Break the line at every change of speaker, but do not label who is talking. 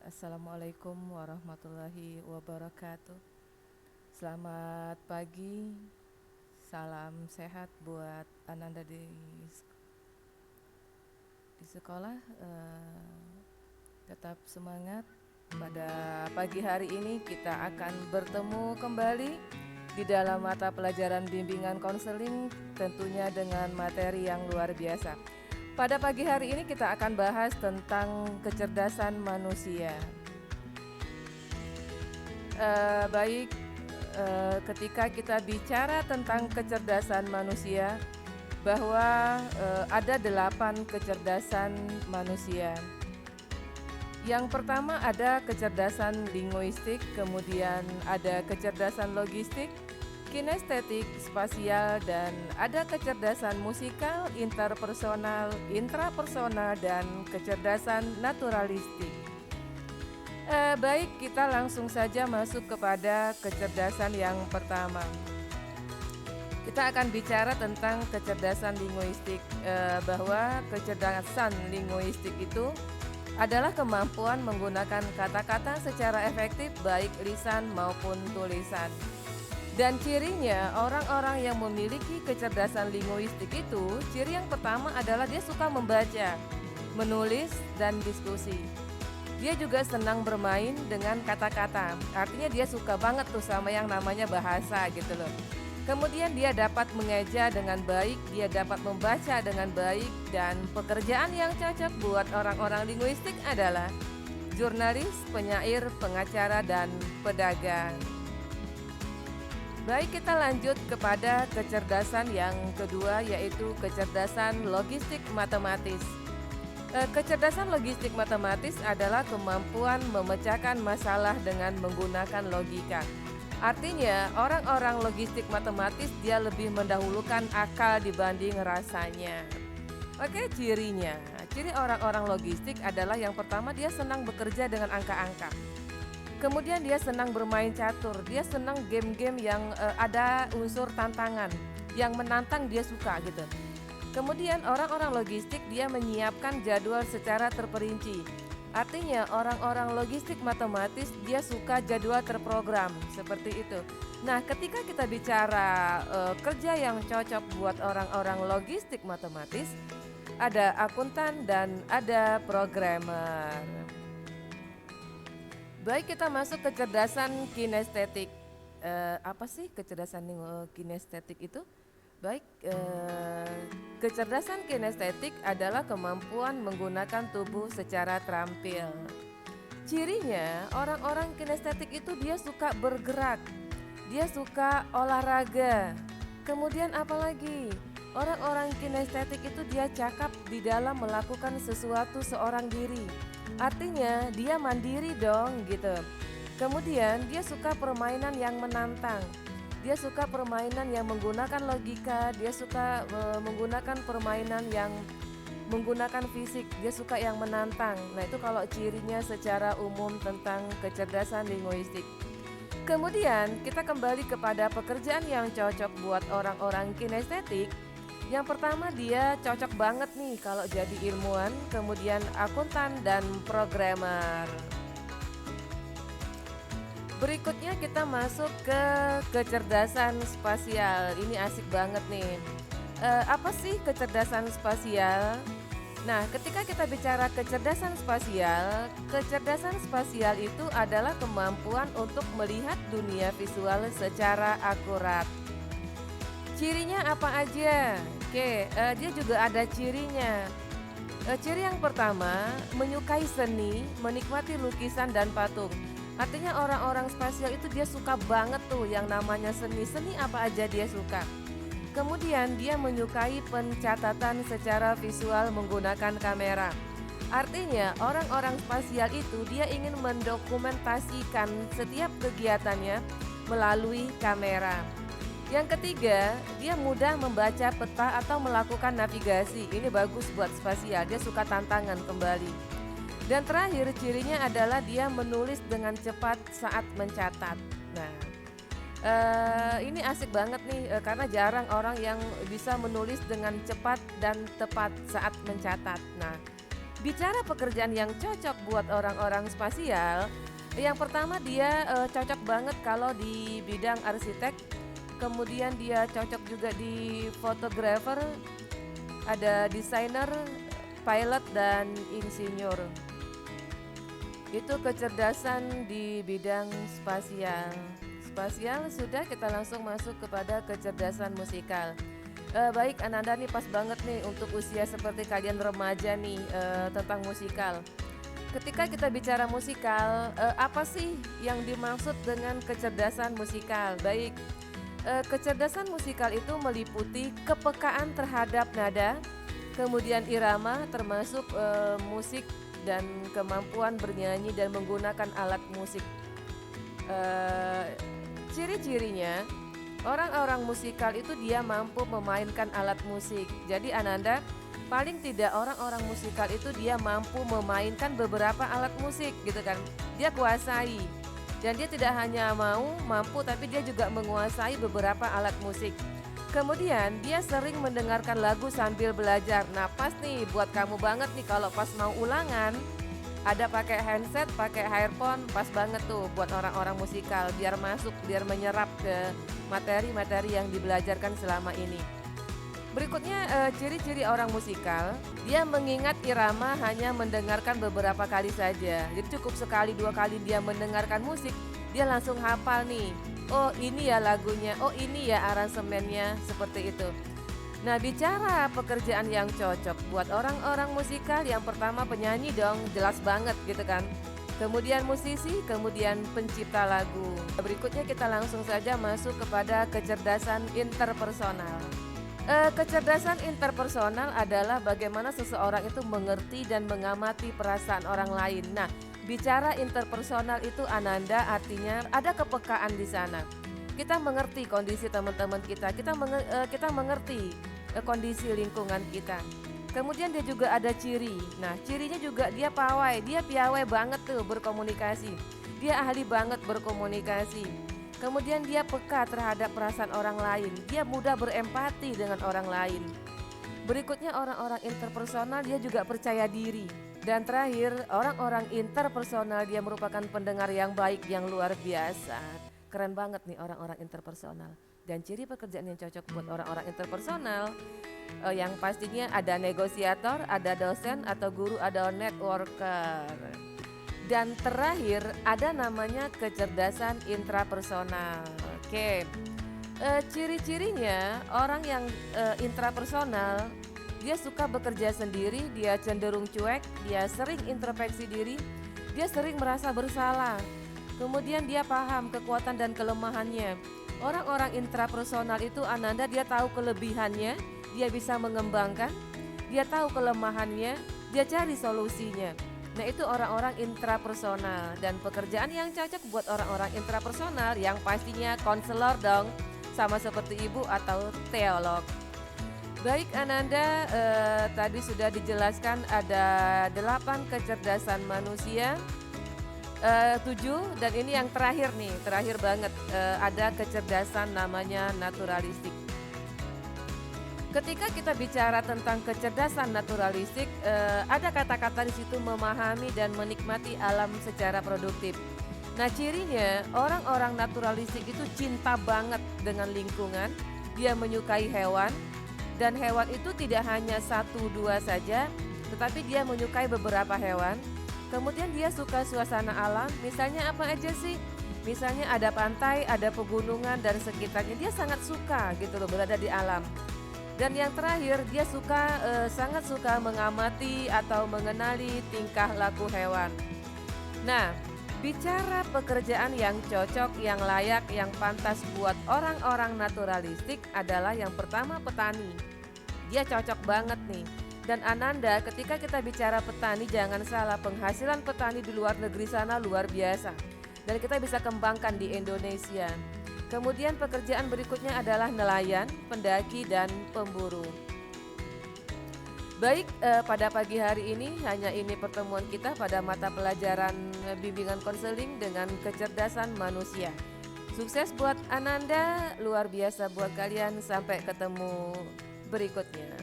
Assalamualaikum warahmatullahi wabarakatuh. Selamat pagi, salam sehat buat Ananda di sekolah. Tetap semangat. Pada pagi hari ini kita akan bertemu kembali di dalam mata pelajaran bimbingan konseling, tentunya dengan materi yang luar biasa. Pada pagi hari ini kita akan bahas tentang kecerdasan manusia. Baik, ketika kita bicara tentang kecerdasan manusia, bahwa ada 8 kecerdasan manusia. Yang pertama ada kecerdasan linguistik, kemudian ada kecerdasan logistik, kinestetik, spasial, dan ada kecerdasan musikal, interpersonal, intrapersonal, dan kecerdasan naturalistik. Baik, kita langsung saja masuk kepada kecerdasan yang pertama. Kita akan bicara tentang kecerdasan linguistik, bahwa kecerdasan linguistik itu adalah kemampuan menggunakan kata-kata secara efektif baik lisan maupun tulisan. Dan cirinya orang-orang yang memiliki kecerdasan linguistik itu, ciri yang pertama adalah dia suka membaca, menulis, dan diskusi. Dia juga senang bermain dengan kata-kata, artinya dia suka banget tuh sama yang namanya bahasa gitu loh. Kemudian dia dapat mengeja dengan baik, dia dapat membaca dengan baik, dan pekerjaan yang cocok buat orang-orang linguistik adalah jurnalis, penyair, pengacara, dan pedagang. Baik, kita lanjut kepada kecerdasan yang kedua, yaitu kecerdasan logistik matematis. Kecerdasan logistik matematis adalah kemampuan memecahkan masalah dengan menggunakan logika. Artinya, orang-orang logistik matematis dia lebih mendahulukan akal dibanding rasanya. Oke, cirinya. Ciri orang-orang logistik adalah yang pertama dia senang bekerja dengan angka-angka. Kemudian dia senang bermain catur, dia senang game-game yang ada unsur tantangan, yang menantang dia suka gitu. Kemudian orang-orang logistik dia menyiapkan jadwal secara terperinci. Artinya orang-orang logistik matematis dia suka jadwal terprogram, seperti itu. Nah, ketika kita bicara kerja yang cocok buat orang-orang logistik matematis, ada akuntan dan ada programmer. Baik, kita masuk kecerdasan kinestetik. Apa sih kecerdasan kinestetik itu? Baik, kecerdasan kinestetik adalah kemampuan menggunakan tubuh secara terampil. Cirinya orang-orang kinestetik itu dia suka bergerak, dia suka olahraga. Kemudian apalagi? Orang-orang kinestetik itu dia cakap di dalam melakukan sesuatu seorang diri. Artinya dia mandiri dong gitu. Kemudian dia suka permainan yang menantang. Dia suka permainan yang menggunakan logika, dia suka menggunakan permainan yang menggunakan fisik, dia suka yang menantang. Nah, itu kalau cirinya secara umum tentang kecerdasan linguistik. Kemudian kita kembali kepada pekerjaan yang cocok buat orang-orang kinestetik. Yang pertama dia cocok banget nih kalau jadi ilmuwan, kemudian akuntan dan programmer. Berikutnya kita masuk ke kecerdasan spasial. Ini asik banget nih. Apa sih kecerdasan spasial? Nah, ketika kita bicara kecerdasan spasial itu adalah kemampuan untuk melihat dunia visual secara akurat. Cirinya apa aja? Oke, dia juga ada cirinya. Ciri yang pertama, menyukai seni, menikmati lukisan dan patung. Artinya orang-orang spasial itu dia suka banget tuh yang namanya seni. Seni apa aja dia suka. Kemudian dia menyukai pencatatan secara visual menggunakan kamera. Artinya orang-orang spasial itu dia ingin mendokumentasikan setiap kegiatannya melalui kamera. Yang ketiga, dia mudah membaca peta atau melakukan navigasi. Ini bagus buat spasial, dia suka tantangan kembali. Dan terakhir cirinya adalah dia menulis dengan cepat saat mencatat. Nah, ini asik banget nih karena jarang orang yang bisa menulis dengan cepat dan tepat saat mencatat. Nah, Bicara pekerjaan yang cocok buat orang-orang spasial, yang pertama dia cocok banget kalau di bidang arsitek, kemudian dia cocok juga di fotografer, ada desainer, pilot dan insinyur. Itu kecerdasan di bidang spasial. Spasial sudah, kita langsung masuk kepada kecerdasan musikal. Baik Ananda, nih pas banget nih untuk usia seperti kalian remaja nih, tentang musikal. Ketika kita bicara musikal, apa sih yang dimaksud dengan kecerdasan musikal? Baik, kecerdasan musikal itu meliputi kepekaan terhadap nada, kemudian irama termasuk musik dan kemampuan bernyanyi dan menggunakan alat musik. Ciri-cirinya, orang-orang musikal itu dia mampu memainkan alat musik. Jadi Ananda, paling tidak orang-orang musikal itu dia mampu memainkan beberapa alat musik gitu kan. Dia kuasai. Dan dia tidak hanya mampu tapi dia juga menguasai beberapa alat musik. Kemudian dia sering mendengarkan lagu sambil belajar. Nah pas nih buat kamu banget nih kalau pas mau ulangan, ada pakai handset, pakai earphone, pas banget tuh buat orang-orang musikal biar masuk, biar menyerap ke materi-materi yang dibelajarkan selama ini. Berikutnya ciri-ciri orang musikal, dia mengingat irama hanya mendengarkan beberapa kali saja. Jadi cukup sekali dua kali dia mendengarkan musik, dia langsung hafal nih. Oh ini ya lagunya, oh ini ya aransemennya, seperti itu. Nah bicara pekerjaan yang cocok buat orang-orang musikal, yang pertama penyanyi dong, jelas banget gitu kan. Kemudian musisi, kemudian pencipta lagu. Berikutnya kita langsung saja masuk kepada kecerdasan interpersonal. Kecerdasan interpersonal adalah bagaimana seseorang itu mengerti dan mengamati perasaan orang lain. Nah, bicara interpersonal itu Ananda artinya ada kepekaan di sana. Kita mengerti kondisi teman-teman kita, kita mengerti kondisi lingkungan kita. Kemudian dia juga ada ciri. Nah, cirinya juga dia pawai, dia piawai banget tuh berkomunikasi. Dia ahli banget berkomunikasi. Kemudian dia peka terhadap perasaan orang lain. Dia mudah berempati dengan orang lain. Berikutnya orang-orang interpersonal dia juga percaya diri. Dan terakhir, orang-orang interpersonal dia merupakan pendengar yang baik, yang luar biasa. Keren banget nih orang-orang interpersonal. Dan ciri pekerjaan yang cocok buat orang-orang interpersonal, yang pastinya ada negosiator, ada dosen atau guru, ada networker. Dan terakhir ada namanya kecerdasan intrapersonal. Oke, ciri-cirinya orang yang intrapersonal, dia suka bekerja sendiri, dia cenderung cuek, dia sering introspeksi diri, dia sering merasa bersalah. Kemudian dia paham kekuatan dan kelemahannya. Orang-orang intrapersonal itu Ananda, dia tahu kelebihannya, dia bisa mengembangkan, dia tahu kelemahannya, dia cari solusinya. Nah itu orang-orang intrapersonal. Dan pekerjaan yang cocok buat orang-orang intrapersonal yang pastinya konselor dong, sama seperti ibu atau teolog. Baik Ananda, tadi sudah dijelaskan ada 8 kecerdasan manusia, 7, dan ini yang terakhir nih, terakhir banget, ada kecerdasan namanya naturalistik. Ketika kita bicara tentang kecerdasan naturalistik, ada kata-kata di situ memahami dan menikmati alam secara produktif. Nah cirinya orang-orang naturalistik itu cinta banget dengan lingkungan, dia menyukai hewan, dan hewan itu tidak hanya 1-2 saja, tetapi dia menyukai beberapa hewan. Kemudian dia suka suasana alam, misalnya apa aja sih? Misalnya ada pantai, ada pegunungan dan sekitarnya, dia sangat suka gitu loh berada di alam. Dan yang terakhir dia sangat suka mengamati atau mengenali tingkah laku hewan. Nah, bicara pekerjaan yang cocok, yang layak, yang pantas buat orang-orang naturalistik adalah yang pertama petani. Dia cocok banget nih. Dan Ananda, ketika kita bicara petani jangan salah, penghasilan petani di luar negeri sana luar biasa. Dan kita bisa kembangkan di Indonesia. Kemudian pekerjaan berikutnya adalah nelayan, pendaki, dan pemburu. Baik, pada pagi hari ini hanya ini pertemuan kita pada mata pelajaran bimbingan konseling dengan kecerdasan manusia. Sukses buat Ananda, luar biasa buat kalian, sampai ketemu berikutnya.